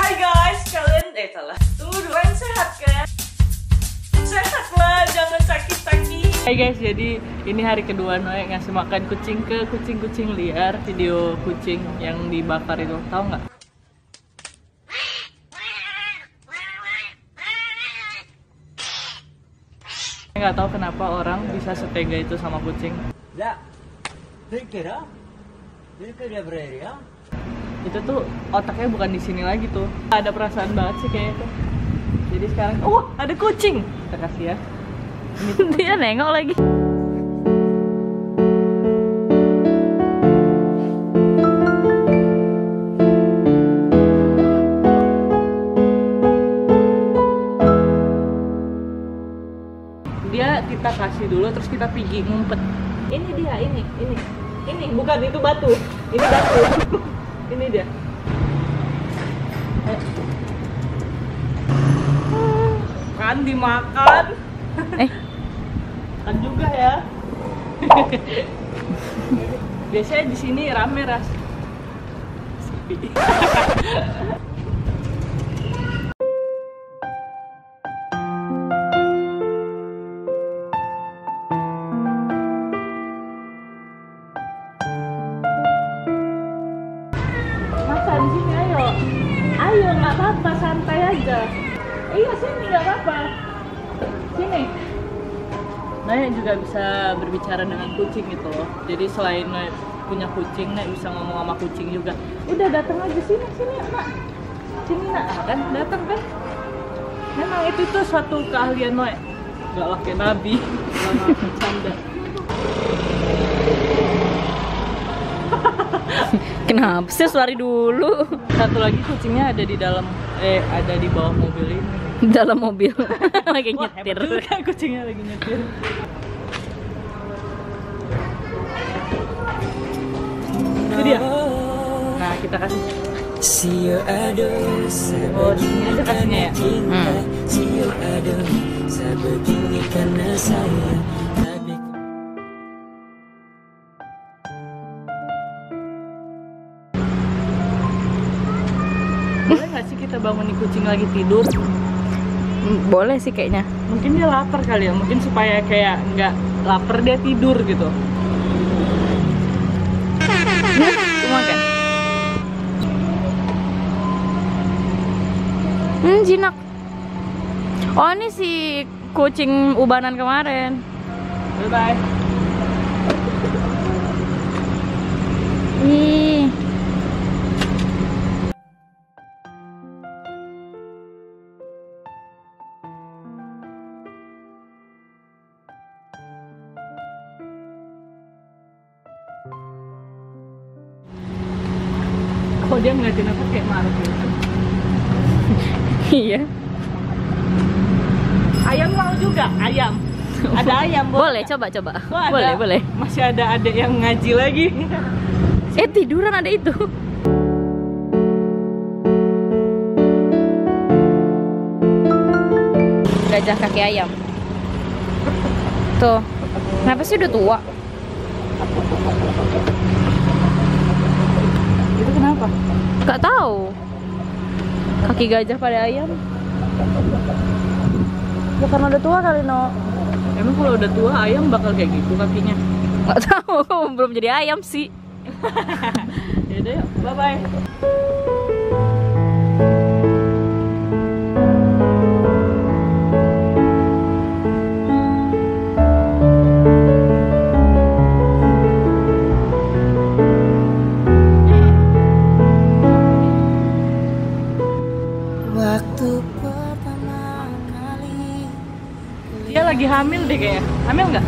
Hai guys, kalian salah. Tunggu dulu, yang sehat kan? Sehat lah, jangan sakit-sakit. Hai guys, jadi ini hari kedua Noe ngasih makan kucing ke kucing-kucing liar. Video kucing yang dibakar itu, tahu nggak? Nggak tahu kenapa orang bisa setega itu sama kucing. Ya, kira ya. Itu tuh otaknya bukan di sini lagi tuh. Ada perasaan banget sih kayaknya tuh. Jadi sekarang, ada kucing. Kita kasih ya. Ini tuh dia nengok lagi. Dia kita kasih dulu, terus kita pergi ngumpet. Ini dia, ini bukan itu batu, ini batu. Ini dia. Kan dimakan. Kan juga ya. Biasanya di sini rame ras. Sepi. Di sini ayo nggak apa-apa, santai aja. Iya sini nggak apa-apa, sini. Naya juga bisa berbicara dengan kucing gitu loh. Jadi selain Naya punya kucing, Naya bisa ngomong sama kucing juga. Udah datang aja sini nak, sini nak, kan datang kan. Memang itu tuh suatu keahlian Naya. Gak lah kayak nabi, gak bercanda. Kenapa sih lari dulu? Satu lagi kucingnya ada di dalam, ada di bawah mobil ini. Dalam mobil lagi nyetir. Wah, kan kucingnya lagi nyetir. Itu dia. Nah, kita kasih. Oh, sini aja kasihnya ya. Boleh nggak sih kita bangunin kucing lagi tidur? Boleh sih kayaknya. Mungkin dia lapar kali ya, mungkin supaya kayak nggak lapar dia tidur gitu. Cuma kan? Jinak. Oh ini si kucing ubanan kemarin. Bye bye. Ih. Kok dia ngeliatin aku kayak marah gitu? Iya. Ayam mau juga, ayam. Ada ayam. Boleh coba. Wah, Boleh. Masih ada adek yang ngaji lagi. Tiduran ada itu. Gajah kaki ayam. Tuh. Kenapa sih udah tua? Itu kenapa? Gak tahu. Kaki gajah pada ayam. Bukan udah tua kali, No. Emang kalau udah tua ayam bakal kayak gitu kakinya? Gak tahu, belum jadi ayam sih. Yaudah yuk, bye bye. Dia lagi hamil deh kayaknya. Hamil nggak?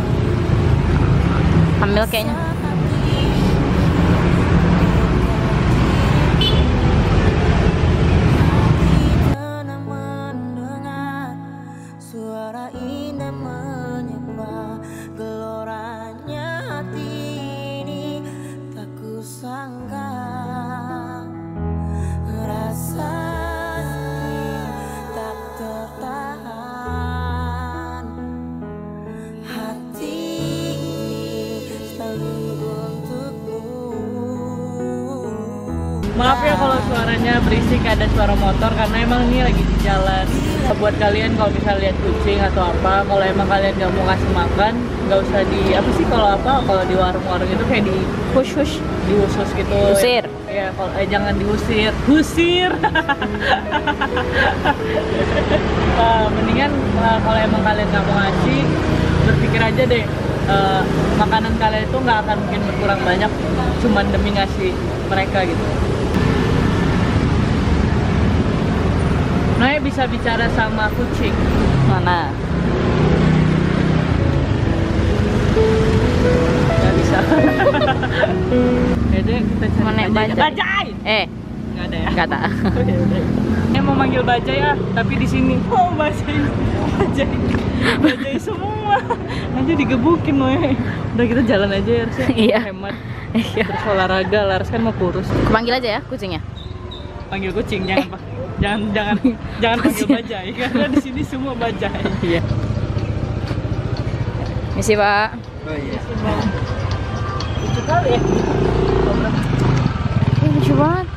Hamil kayaknya. Hati Maaf ya kalau suaranya berisik, ada suara motor karena emang ini lagi di jalan. Buat kalian kalau bisa lihat kucing atau apa, kalau emang kalian nggak mau kasih makan, nggak usah di apa sih kalau di warung-warung itu kayak di Hush. diusus gitu. Usir. Ya kalau jangan diusir, husir. Mendingan kalau emang kalian nggak mau ngasih, berpikir aja deh. Makanan kalian itu nggak akan mungkin berkurang banyak cuman demi ngasih mereka gitu. Nah, bisa bicara sama kucing. Mana? Nggak bisa. Jadi kita cari Mana bajai. bajai? Bajai! Nggak ada ya? Nggak ada. Saya mau manggil bajai ya, tapi di sini. Oh, bajai semua. Nanti digebukin loh ya. Udah kita jalan aja ya, harusnya. Iya. Hemat. Iya. Terus olahraga, Laras kan mau kurus. Panggil aja ya kucingnya. Panggil kucing, jangan pak. Jangan panggil bajai karena di sini semua bajai. Iya. Misi Pak. Oh iya. Lucu kali ya. Lucu banget.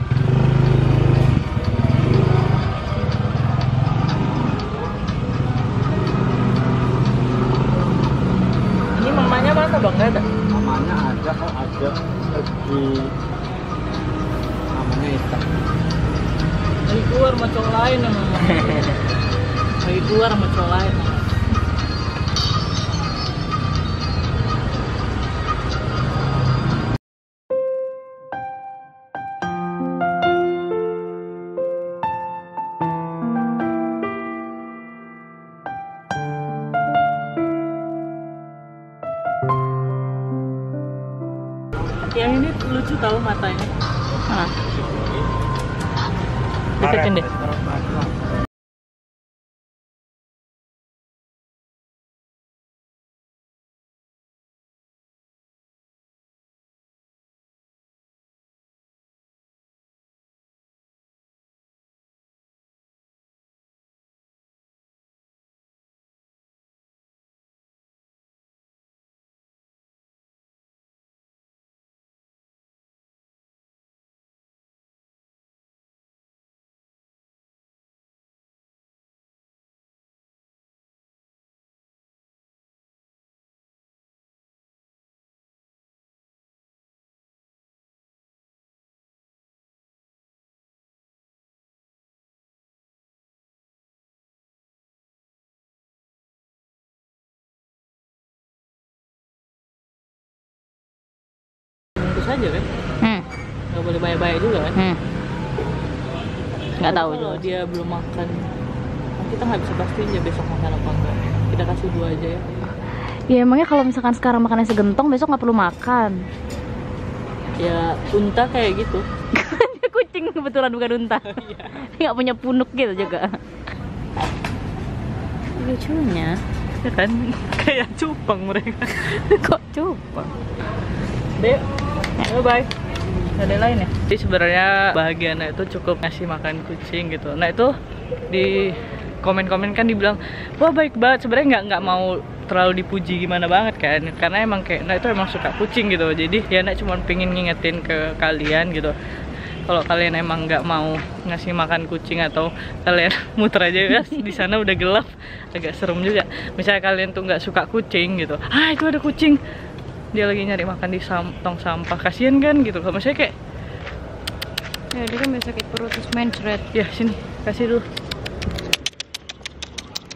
Ini mamanya mana bang? Nggak ada. Namanya ada, ada di namanya itu. Lagi keluar sama cowok lain emang. Lagi keluar sama cowok lain. Yang ini lucu tahu matanya. Mana? Deketin deh. Terus aja kan? Nggak boleh bayar-bayar juga kan? Nggak tahu Kalau juga. dia belum makan, kita nggak bisa pastiin ya besok makan apa enggak. Kita kasih 2 aja ya. Ya emangnya kalau misalkan sekarang makannya segentong, besok nggak perlu makan. Ya unta kayak gitu. Kucing kebetulan bukan unta. Iya. Dia nggak punya punuk gitu juga. Lucunya. Ya kan? Kayak cupang mereka. Kok cupang? Dek, bye. Ada lain ya? Jadi sebenarnya bahagianya itu cukup ngasih makan kucing gitu. Nah itu di komen-komen kan dibilang, wah baik banget. Sebenarnya nggak mau terlalu dipuji gimana banget kan, karena emang kayak Nak itu emang suka kucing gitu. Jadi ya Nak cuma pengen ngingetin ke kalian gitu, kalau kalian emang nggak mau ngasih makan kucing atau kalian muter aja ya di sana udah gelap, agak serem juga. Misalnya kalian tuh nggak suka kucing gitu, itu ada kucing, dia lagi nyari makan di tong sampah, kasihan kan gitu. Kalau misalnya kayak Ya dia kan biasa sakit perut terus mencret. ya sini kasih dulu.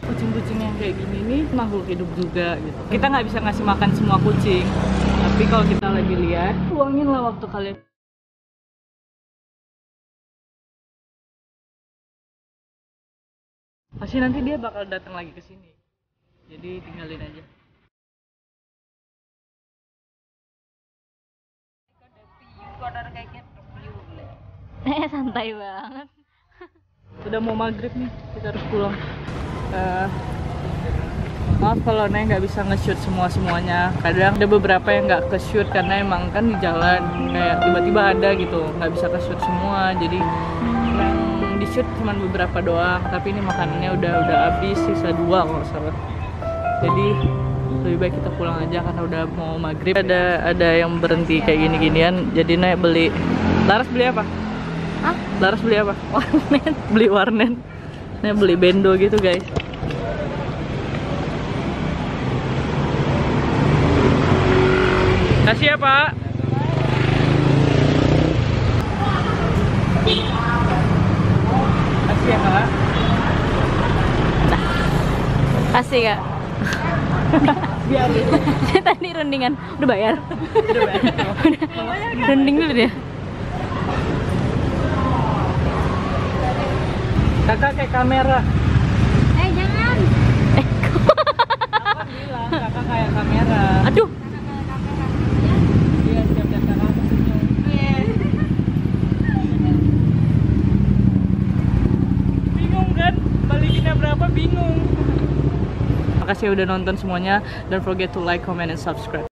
Kucing-kucing yang kayak gini nih makhluk hidup juga gitu. Kita nggak bisa ngasih makan semua kucing, tapi kalau kita lagi lihat, luangin lah waktu kalian. Pasti nanti dia bakal datang lagi ke sini, jadi tinggalin aja. Santai banget. Udah mau maghrib nih, kita harus pulang. Maaf kalau Neng nggak bisa nge-shoot semuanya. Kadang ada beberapa yang nggak ke-shoot karena emang kan di jalan kayak tiba-tiba ada gitu, nggak bisa ke-shoot semua. Jadi yang di-shoot cuma beberapa doang. Tapi ini makanannya udah habis, sisa 2 kalau nggak salah. Jadi lebih baik kita pulang aja karena udah mau maghrib. Ada yang berhenti kayak gini-ginian. Jadi Neng beli. Laras beli apa? Laras beli apa? Warnet. Beli warnet. Ini beli bendo gitu guys. Kasih ya Pak. Kasih ya Kak. Kasih Kak. Biar Saya tadi rundingan. Udah bayar? udah bayar. Udah. Runding dulu dia. Kakak kayak kamera. Jangan. Kakak bilang kakak kayak kamera. Aduh. Iya, siap dan kakak senyum. Bingung kan? Balikinnya berapa bingung. Makasih udah nonton semuanya. Don't forget to like, comment, and subscribe.